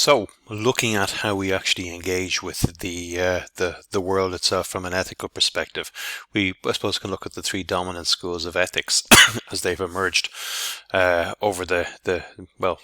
So, looking at how we actually engage with the world itself from an ethical perspective, we I suppose can look at the three dominant schools of ethics as they've emerged over the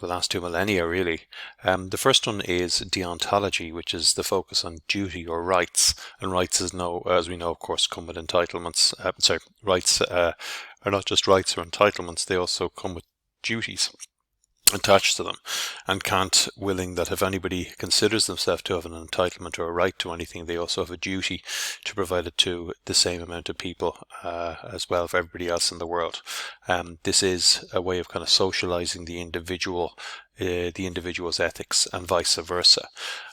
last two millennia, really. The first one is deontology, which is the focus on duty or rights, and rights as we know, of course, come with entitlements. Rights are not just rights or entitlements; they also come with duties attached to them, and Kant willing that if anybody considers themselves to have an entitlement or a right to anything, they also have a duty to provide it to the same amount of people as well for everybody else in the world. This is a way of kind of socializing the individual's ethics and vice versa.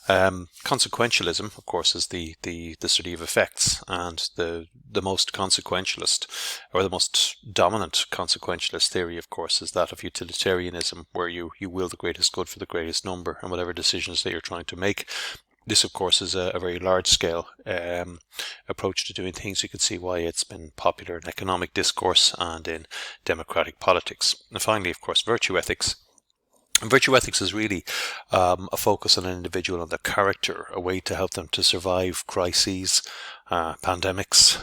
Consequentialism, of course, is the study of effects, and the most consequentialist, or the most dominant consequentialist theory, of course, is that of utilitarianism, where you will the greatest good for the greatest number and whatever decisions that you're trying to make. This, of course, is a very large-scale approach to doing things. You can see why it's been popular in economic discourse and in democratic politics. And finally, of course, virtue ethics. And virtue ethics is really a focus on an individual and their character, a way to help them to survive crises, pandemics,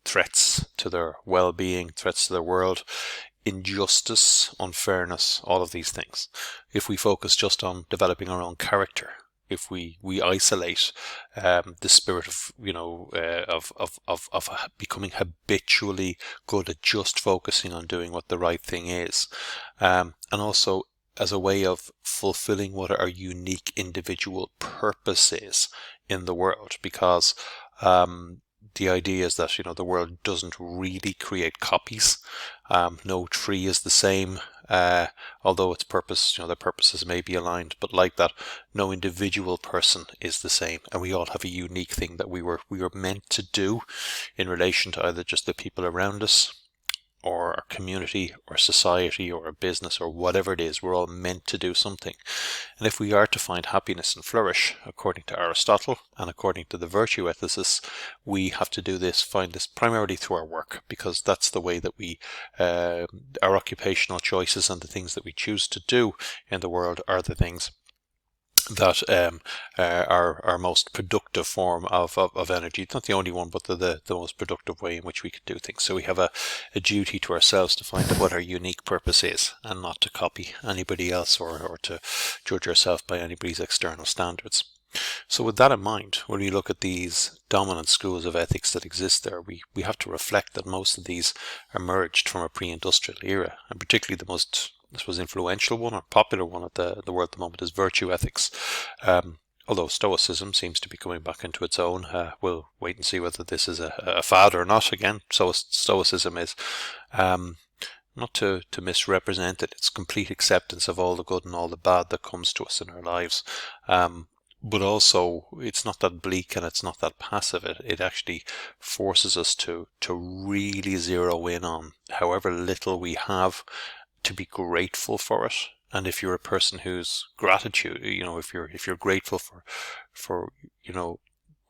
threats to their well-being, threats to their world, injustice, unfairness, all of these things. If we focus just on developing our own character, if we isolate the spirit of of becoming habitually good at just focusing on doing what the right thing is, and also as a way of fulfilling what our unique individual purpose is in the world, because the idea is that the world doesn't really create copies. No tree is the same, although its purpose, their purposes may be aligned, but like that, no individual person is the same, and we all have a unique thing that we were meant to do in relation to either just the people around us, or our community, or society, or a business, or whatever it is. We're all meant to do something. And if we are to find happiness and flourish, according to Aristotle and according to the virtue ethicists, we have to find this primarily through our work, because that's the way that our occupational choices and the things that we choose to do in the world are the things that are our most productive form of energy. It's not the only one, but the most productive way in which we can do things. So we have a duty to ourselves to find out what our unique purpose is, and not to copy anybody else or to judge ourselves by anybody's external standards. So with that in mind, when we look at these dominant schools of ethics that exist there, we have to reflect that most of these emerged from a pre-industrial era, and particularly the most, I suppose, influential one or popular one at the world at the moment is virtue ethics. Although Stoicism seems to be coming back into its own. We'll wait and see whether this is a fad or not again. So Stoicism is, not to misrepresent it, it's complete acceptance of all the good and all the bad that comes to us in our lives. But also, it's not that bleak and it's not that passive. It actually forces us to really zero in on however little we have, to be grateful for it. And if you're a person who's gratitude, if you're grateful for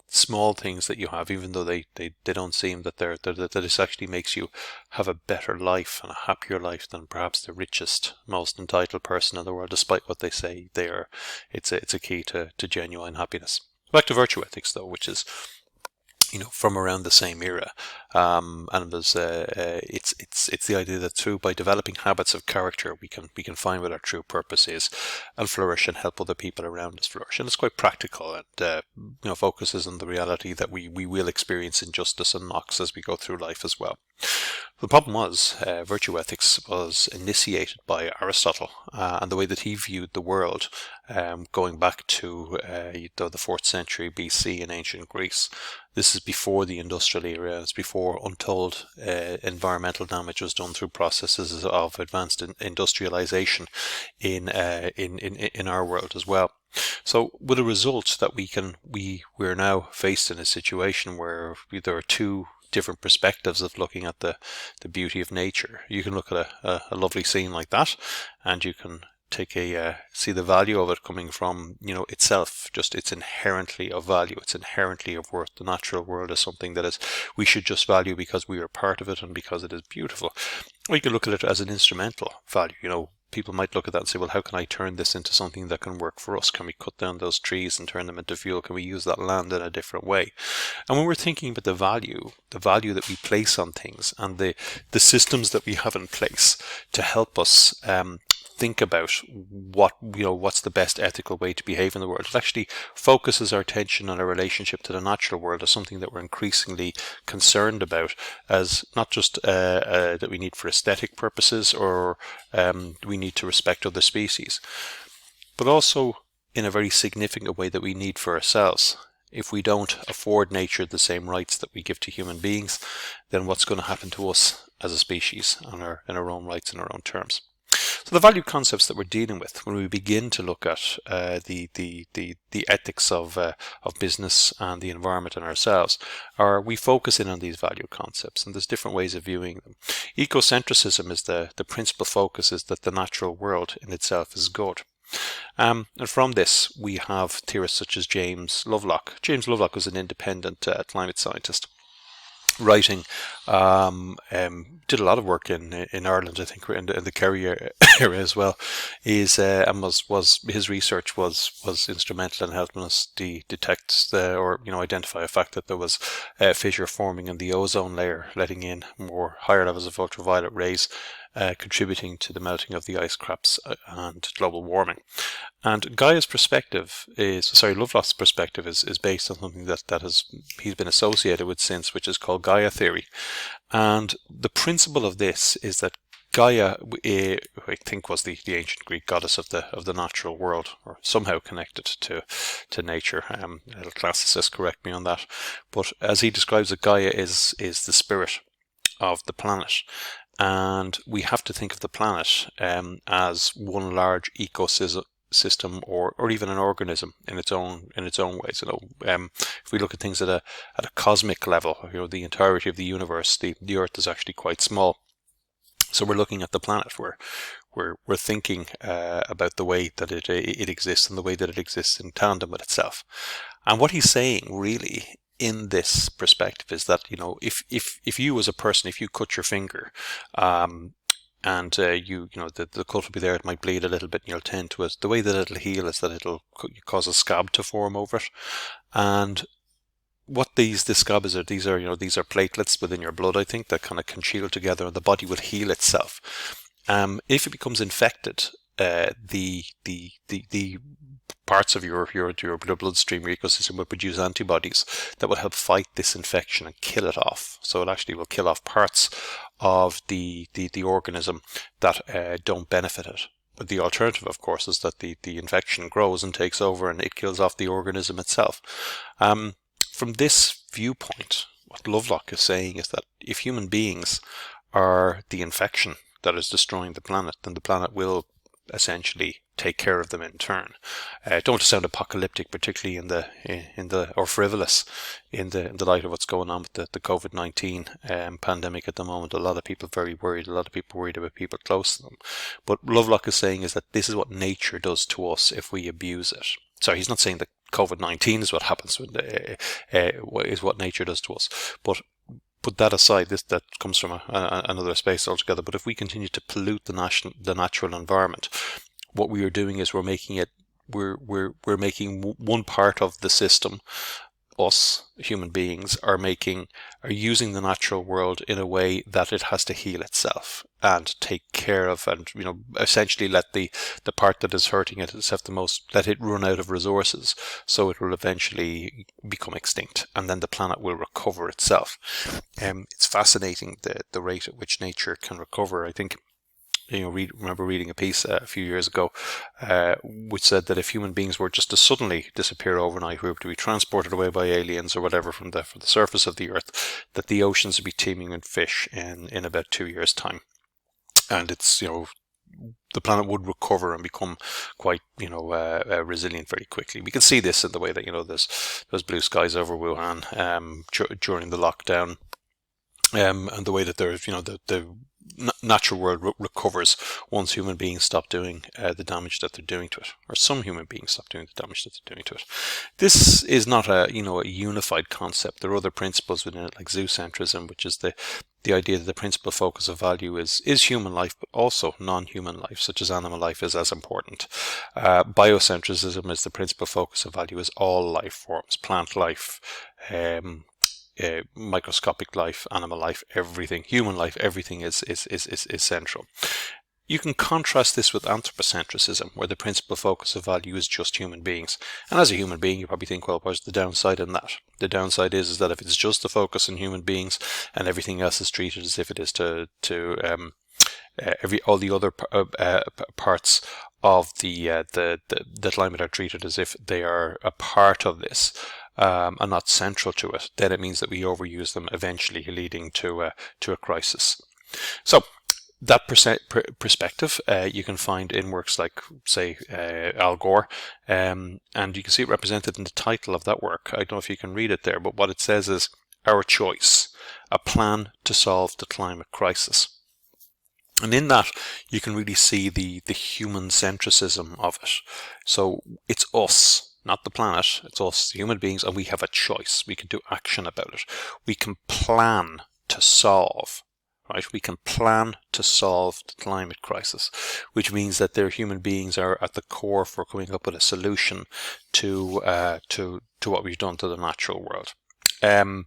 small things that you have, even though they don't seem that that this actually makes you have a better life and a happier life than perhaps the richest, most entitled person in the world, despite what they say they are. It's a key to genuine happiness. Back to virtue ethics, though, which is from around the same era, and there's it's the idea that by developing habits of character, we can find what our true purpose is, and flourish, and help other people around us flourish. And it's quite practical, and focuses on the reality that we will experience injustice and knocks as we go through life as well. The problem was, virtue ethics was initiated by Aristotle, and the way that he viewed the world, going back to the 4th century BC in ancient Greece. This is before the industrial era. It's before untold environmental damage was done through processes of advanced industrialization in our world as well. So, with a result that we're now faced in a situation where there are two different perspectives of looking at the beauty of nature. You can look at a lovely scene like that, and you can see the value of it coming from itself. Just it's inherently of value. It's inherently of worth. The natural world is something that we should just value because we are part of it and because it is beautiful. Or you can look at it as an instrumental value. people might look at that and say, well, how can I turn this into something that can work for us? Can we cut down those trees and turn them into fuel? Can we use that land in a different way? And when we're thinking about the value that we place on things, and the systems that we have in place to help us think about what's the best ethical way to behave in the world, it actually focuses our attention on our relationship to the natural world as something that we're increasingly concerned about, as not just that we need for aesthetic purposes, or we need to respect other species, but also in a very significant way that we need for ourselves. If we don't afford nature the same rights that we give to human beings, then what's going to happen to us as a species in our own rights and our own terms? So the value concepts that we're dealing with when we begin to look at the ethics of business and the environment and ourselves, are we focus in on these value concepts, and there's different ways of viewing them. Ecocentrism is the principal focus is that the natural world in itself is good. And from this we have theorists such as James Lovelock. James Lovelock was an independent climate scientist, writing, did a lot of work in Ireland, I think, in the Kerry area as well. And his research was instrumental in helping us detect or identify a fact that there was a fissure forming in the ozone layer, letting in more higher levels of ultraviolet rays, contributing to the melting of the ice caps and global warming. And Lovelock's perspective is based on something that he's been associated with since, which is called Gaia theory. And the principle of this is that Gaia, I think, was the ancient Greek goddess of the natural world, or somehow connected to nature. A little classicist, correct me on that. But as he describes it, Gaia is the spirit of the planet. And we have to think of the planet as one large ecosystem, or even an organism in its own ways. If we look at things at a cosmic level, the entirety of the universe, the Earth is actually quite small. So we're looking at the planet, we're thinking about the way that it exists, and the way that it exists in tandem with itself. And what he's saying really in this perspective is that if you as a person, if you cut your finger, and the cut will be there, it might bleed a little bit, and you'll tend to it. The way that it'll heal is that it'll cause a scab to form over it. And what this scab is, these are platelets within your blood, I think, that kind of congeal together, and the body will heal itself. If it becomes infected, the parts of your bloodstream, your ecosystem, will produce antibodies that will help fight this infection and kill it off. So it actually will kill off parts of the organism that don't benefit it. But the alternative, of course, is that the infection grows and takes over, and it kills off the organism itself. From this viewpoint, what Lovelock is saying is that if human beings are the infection that is destroying the planet, then the planet will essentially take care of them in turn. Don't want to sound apocalyptic, particularly or frivolous in the light of what's going on with the COVID-19 pandemic at the moment. A lot of people are very worried. A lot of people worried about people close to them. But Lovelock is saying is that this is what nature does to us if we abuse it. So he's not saying that COVID-19 is what happens is what nature does to us. But put that aside, that comes from another space altogether. But if we continue to pollute the natural environment, what we are doing is we're making one part of the system, us human beings, are using the natural world in a way that it has to heal itself and take care of, and essentially let the part that is hurting it itself the most, let it run out of resources, so it will eventually become extinct, and then the planet will recover itself. It's fascinating the rate at which nature can recover. I think remember reading a piece a few years ago which said that if human beings were just to suddenly disappear overnight, we were to be transported away by aliens or whatever from the surface of the earth, that the oceans would be teeming with fish in about 2 years' time. And it's the planet would recover and become quite resilient very quickly. We can see this in the way that there's those blue skies over Wuhan during the lockdown, and the way that there's the natural world recovers once human beings stop doing the damage that they're doing to it, or some human beings stop doing the damage that they're doing to it. This is not a unified concept. There are other principles within it, like zoocentrism, which is the the idea that the principal focus of value is human life, but also non-human life, such as animal life, is as important. Biocentrism is the principal focus of value is all life forms, plant life, microscopic life, animal life, everything, human life, everything is central. You can contrast this with anthropocentrism, where the principal focus of value is just human beings. And as a human being, you probably think, well, where's the downside in that? The downside is that if it's just the focus on human beings and everything else is treated as if it is all the other parts of the climate are treated as if they are a part of this and not central to it, then it means that we overuse them, eventually leading to a crisis. So that perspective you can find in works like, say, Al Gore, and you can see it represented in the title of that work. I don't know if you can read it there, but what it says is Our Choice, a Plan to Solve the Climate Crisis. And in that, you can really see the human centricism of it. So it's us, not the planet, it's us, human beings, and we have a choice. We can do action about it. We can plan to solve. Right, we can plan to solve the climate crisis, which means that their human beings are at the core for coming up with a solution to what we've done to the natural world, and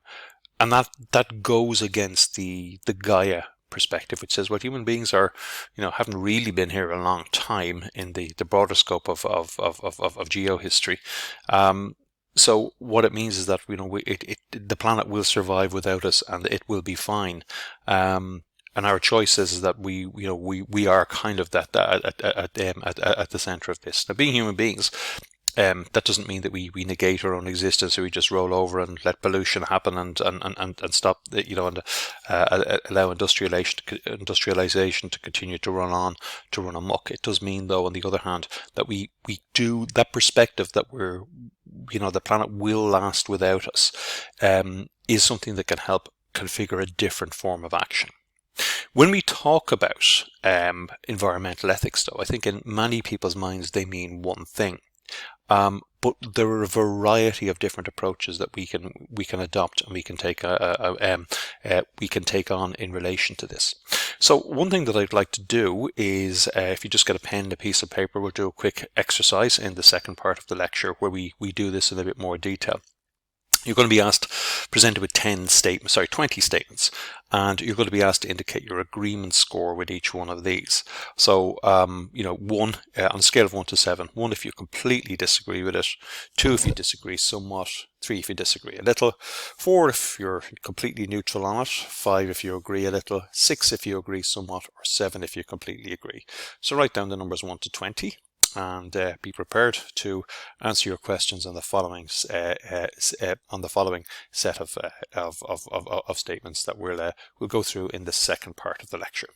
that goes against the Gaia perspective, which says, well, human beings are, haven't really been here a long time in the broader scope of geohistory. So what it means is that the planet will survive without us, and it will be fine. And our choice is that we are kind of at the center of this. Now, being human beings, that doesn't mean that we negate our own existence, or we just roll over and let pollution happen and stop, and allow industrialization to continue to run amok. It does mean, though, on the other hand, that we do that perspective that the planet will last without us, is something that can help configure a different form of action. When we talk about environmental ethics, though, I think in many people's minds they mean one thing. But there are a variety of different approaches that we can adopt, and we can take on in relation to this. So one thing that I'd like to do is, if you just get a pen and a piece of paper, we'll do a quick exercise in the second part of the lecture where we do this in a bit more detail. You're going to be presented with 20 statements, and you're going to be asked to indicate your agreement score with each one of these. So, 1, on a scale of 1 to 7, 1 if you completely disagree with it, 2 if you disagree somewhat, 3 if you disagree a little, 4 if you're completely neutral on it, 5 if you agree a little, 6 if you agree somewhat, or 7 if you completely agree. So write down the numbers 1 to 20. And be prepared to answer your questions on the following set of statements that we'll go through in the second part of the lecture.